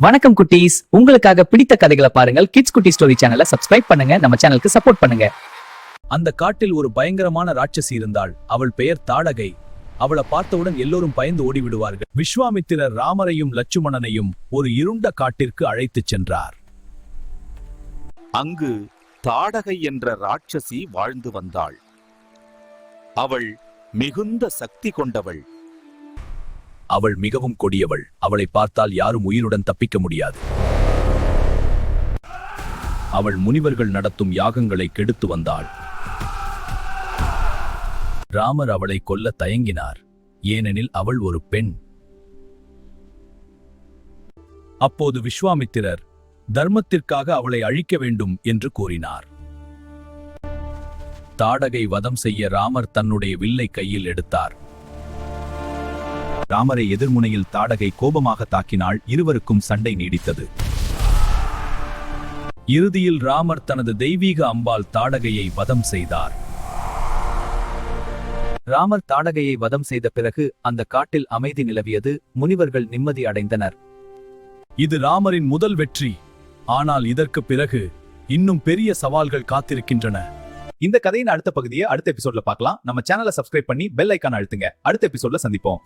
வணக்கம் குட்டீஸ், உங்களுக்காக பிடித்த கதைகளை பாருங்கள். கிட்ஸ் குட்டி ஸ்டோரி சேனலை சப்ஸ்கிரைப் பண்ணுங்க. நம்ம சேனலுக்கு சப்போர்ட் பண்ணுங்க. அந்த காட்டில் ஒரு பயங்கரமான ராட்சசி இருந்தாள். அவள் பெயர் தாடகை. அவளை பார்த்தவுடன் எல்லோரும் பயந்து ஓடிவிடுவார்கள். விஸ்வாமித்திரர் ராமரையும் லட்சுமணனையும் ஒரு இருண்ட காட்டிற்கு அழைத்துச் சென்றார். அங்கு தாடகை என்ற ராட்சசி வாழ்ந்து வந்தாள். அவள் மிகுந்த சக்தி கொண்டவள். அவள் மிகவும் கொடியவள். அவளை பார்த்தால் யாரும் உயிருடன் தப்பிக்க முடியாது. அவள் முனிவர்கள் நடத்தும் யாகங்களை கெடுத்து வந்தாள். ராமர் அவளை கொல்ல தயங்கினார், ஏனெனில் அவள் ஒரு பெண். அப்போது விஸ்வாமித்திரர் தர்மத்திற்காக அவளை அழிக்க வேண்டும் என்று கூறினார். தாடகை வதம் செய்ய ராமர் தன்னுடைய வில்லை கையில் எடுத்தார். ராமரை எதிர்முனையில் தாடகை கோபமாக தாக்கினாள். இருவருக்கும் சண்டை நீடித்தது. இறுதியில் ராமர் தனது தெய்வீக அம்பால் தாடகையை வதம் செய்தார். ராமர் தாடகையை வதம் செய்த பிறகு அந்த காட்டில் அமைதி நிலவியது. முனிவர்கள் நிம்மதி அடைந்தனர். இது ராமரின் முதல் வெற்றி. ஆனால் இதற்கு பிறகு இன்னும் பெரிய சவால்கள் காத்திருக்கின்றன. இந்த கதையின் அடுத்த பகுதியை அடுத்த எபிசோட்ல பார்க்கலாம். நம்ம சேனலை சப்ஸ்கிரைப் பண்ணி பெல் ஐகான் அழுத்துங்க. அடுத்த எபிசோட்ல சந்திப்போம்.